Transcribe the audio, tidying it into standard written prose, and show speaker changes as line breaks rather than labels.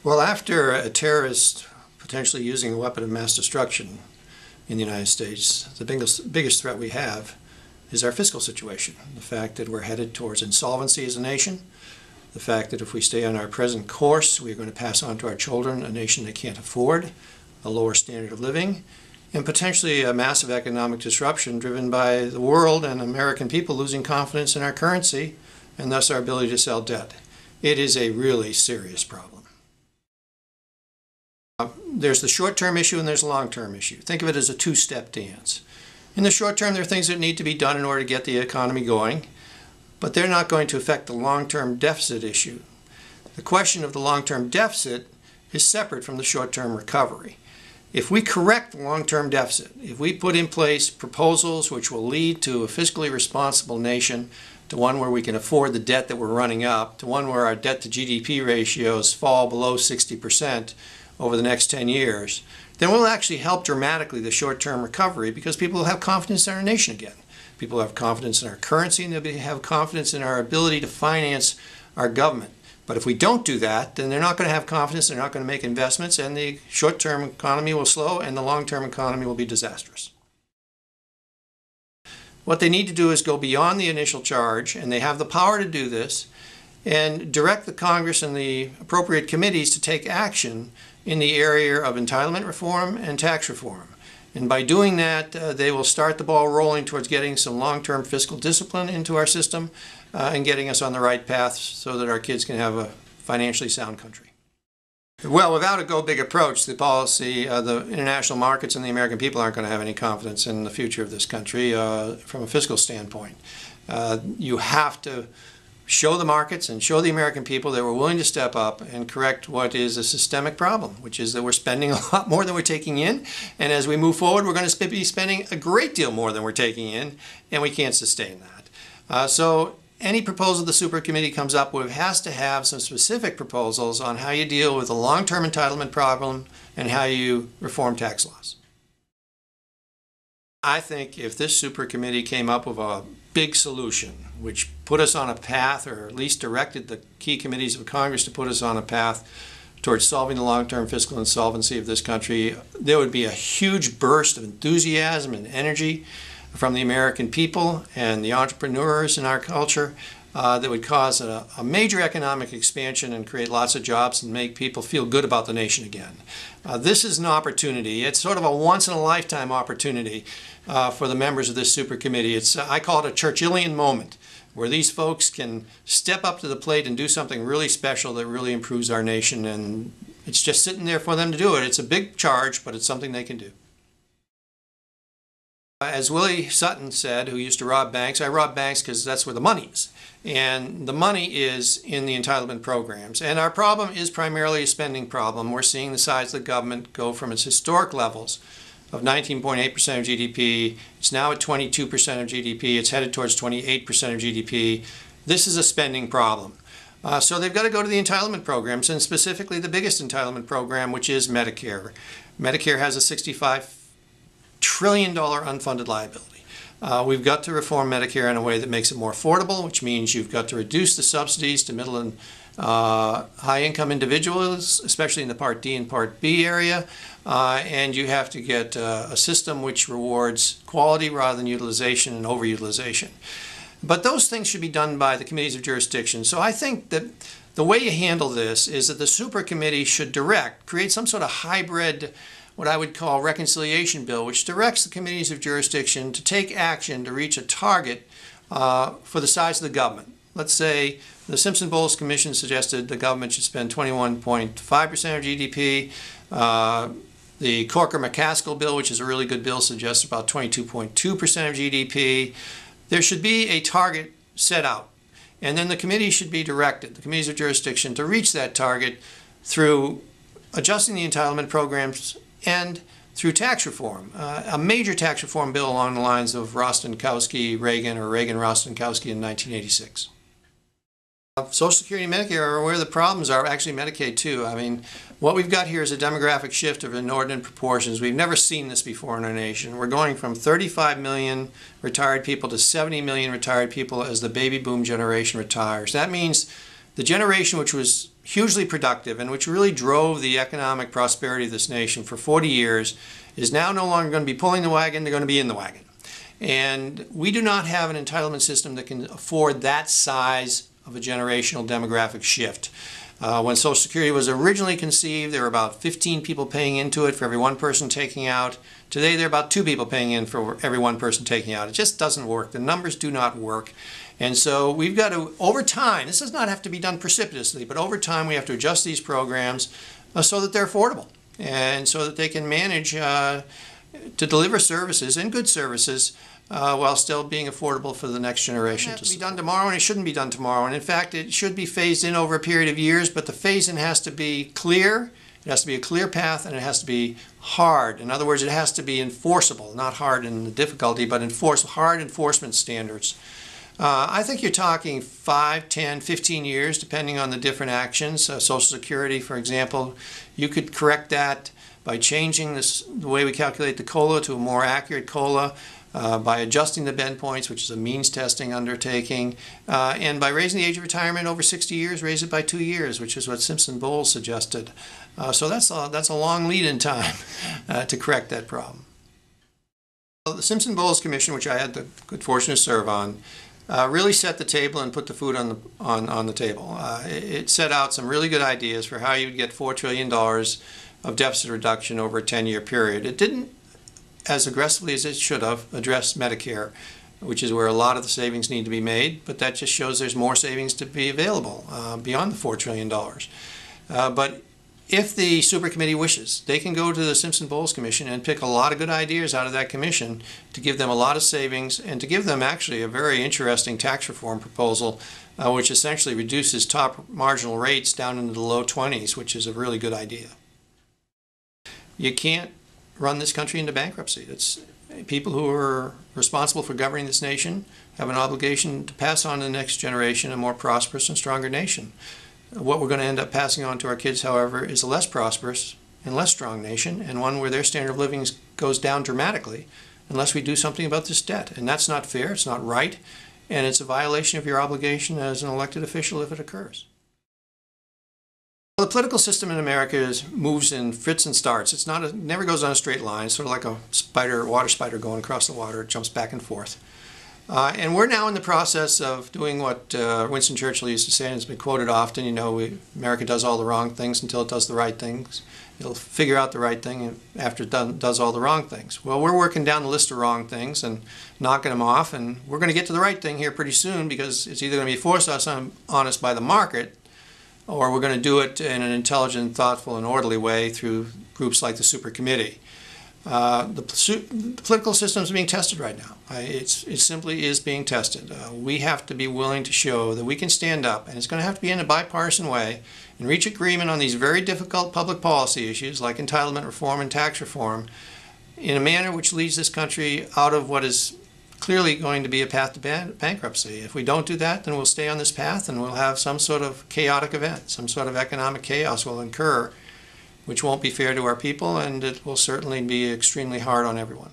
Well, after a terrorist potentially using a weapon of mass destruction in the United States, the biggest threat we have is our fiscal situation. The fact that we're headed towards insolvency as a nation, the fact that if we stay on our present course, we're going to pass on to our children a nation they can't afford, a lower standard of living, and potentially a massive economic disruption driven by the world and American people losing confidence in our currency and thus our ability to sell debt. It is a really serious problem. There's the short-term issue and there's the long-term issue. Think of it as a two-step dance. In the short term, there are things that need to be done in order to get the economy going, but they're not going to affect the long-term deficit issue. The question of the long-term deficit is separate from the short-term recovery. If we correct the long-term deficit, if we put in place proposals which will lead to a fiscally responsible nation, to one where we can afford the debt that we're running up, to one where our debt to GDP ratios fall below 60% over the next 10 years, then we'll actually help dramatically the short-term recovery because people will have confidence in our nation again. People will have confidence in our currency and they'll have confidence in our ability to finance our government. But if we don't do that, then they're not going to have confidence, they're not going to make investments, and the short-term economy will slow and the long-term economy will be disastrous. What they need to do is go beyond the initial charge, and they have the power to do this, and direct the Congress and the appropriate committees to take action in the area of entitlement reform and tax reform. And by doing that, they will start the ball rolling towards getting some long-term fiscal discipline into our system and getting us on the right path so that our kids can have a financially sound country. Well, without a go-big approach, the policy, the international markets and the American people aren't going to have any confidence in the future of this country from a fiscal standpoint. You have to show the markets and show the American people that we're willing to step up and correct what is a systemic problem, which is that we're spending a lot more than we're taking in, and as we move forward we're going to be spending a great deal more than we're taking in, and we can't sustain that. So any proposal the super committee comes up with has to have some specific proposals on how you deal with the long-term entitlement problem and how you reform tax laws. I think if this super committee came up with a big solution which put us on a path, or at least directed the key committees of Congress to put us on a path towards solving the long-term fiscal insolvency of this country, there would be a huge burst of enthusiasm and energy from the American people and the entrepreneurs in our culture that would cause a major economic expansion and create lots of jobs and make people feel good about the nation again. This is an opportunity. It's sort of a once-in-a-lifetime opportunity for the members of this super committee. I call it a Churchillian moment, where these folks can step up to the plate and do something really special that really improves our nation, and it's just sitting there for them to do it. It's a big charge, but it's something they can do. As Willie Sutton said, who used to rob banks, I rob banks because that's where the money is. And the money is in the entitlement programs. And our problem is primarily a spending problem. We're seeing the size of the government go from its historic levels of 19.8% of GDP. It's now at 22% of GDP. It's headed towards 28% of GDP. This is a spending problem. So they've got to go to the entitlement programs, and specifically the biggest entitlement program, which is Medicare. Medicare has a $65 trillion unfunded liability. We've got to reform Medicare in a way that makes it more affordable, which means you've got to reduce the subsidies to middle and high-income individuals, especially in the Part D and Part B area, and you have to get a system which rewards quality rather than utilization and overutilization. But those things should be done by the committees of jurisdiction. So I think that the way you handle this is that the super committee should create some sort of hybrid, what I would call reconciliation bill, which directs the committees of jurisdiction to take action to reach a target for the size of the government. Let's say the Simpson-Bowles Commission suggested the government should spend 21.5% of GDP. The Corker-McCaskill bill, which is a really good bill, suggests about 22.2% of GDP. There should be a target set out, and then the committee should be directed, the committees of jurisdiction, to reach that target through adjusting the entitlement programs and through tax reform, a major tax reform bill along the lines of Rostenkowski-Reagan or Reagan-Rostenkowski in 1986. Social Security and Medicare are where the problems are, actually Medicaid too. I mean, what we've got here is a demographic shift of inordinate proportions. We've never seen this before in our nation. We're going from 35 million retired people to 70 million retired people as the baby boom generation retires. That means the generation which was hugely productive and which really drove the economic prosperity of this nation for 40 years is now no longer going to be pulling the wagon, they're going to be in the wagon. And we do not have an entitlement system that can afford that size of a generational demographic shift. When Social Security was originally conceived, there were about 15 people paying into it for every one person taking out. Today, there are about 2 people paying in for every one person taking out. It just doesn't work. The numbers do not work. And so we've got to, over time, this does not have to be done precipitously, but over time we have to adjust these programs so that they're affordable and so that they can manage to deliver services and good services while still being affordable for the next generation. It has to be done tomorrow, and it shouldn't be done tomorrow. And in fact, it should be phased in over a period of years, but the phase-in has to be clear, it has to be a clear path, and it has to be hard. In other words, it has to be enforceable, not hard in the difficulty, but hard enforcement standards. I think you're talking 5, 10, 15 years, depending on the different actions. Social Security, for example, you could correct that by changing the way we calculate the COLA to a more accurate COLA, by adjusting the bend points, which is a means testing undertaking, and by raising the age of retirement over 60 years, raise it by 2 years, which is what Simpson-Bowles suggested. So that's a long lead-in time to correct that problem. The Simpson-Bowles Commission, which I had the good fortune to serve on, really set the table and put the food on the table. It set out some really good ideas for how you'd get $4 trillion of deficit reduction over a 10-year period. It didn't, as aggressively as it should have, address Medicare, which is where a lot of the savings need to be made, but that just shows there's more savings to be available beyond the $4 trillion. But if the super committee wishes, they can go to the Simpson-Bowles Commission and pick a lot of good ideas out of that commission to give them a lot of savings and to give them actually a very interesting tax reform proposal which essentially reduces top marginal rates down into the low 20s, which is a really good idea. You can't run this country into bankruptcy. It's people who are responsible for governing this nation have an obligation to pass on to the next generation a more prosperous and stronger nation. What we're going to end up passing on to our kids, however, is a less prosperous and less strong nation, and one where their standard of living goes down dramatically unless we do something about this debt. And that's not fair, it's not right, and it's a violation of your obligation as an elected official if it occurs. The political system in America moves in fits and starts. It never goes on a straight line. It's sort of like a water spider going across the water. It jumps back and forth. And we're now in the process of doing what Winston Churchill used to say, and it's been quoted often, you know, America does all the wrong things until it does the right things. It'll figure out the right thing after it does all the wrong things. Well, we're working down the list of wrong things and knocking them off, and we're going to get to the right thing here pretty soon because it's either going to be forced on us by the market, or we're going to do it in an intelligent, thoughtful, and orderly way through groups like the Super Committee. The political system is being tested right now. It simply is being tested. We have to be willing to show that we can stand up, and it's going to have to be in a bipartisan way, and reach agreement on these very difficult public policy issues like entitlement reform and tax reform in a manner which leads this country out of what is clearly going to be a path to bankruptcy. If we don't do that, then we'll stay on this path and we'll have some sort of chaotic event, some sort of economic chaos will incur, which won't be fair to our people, and it will certainly be extremely hard on everyone.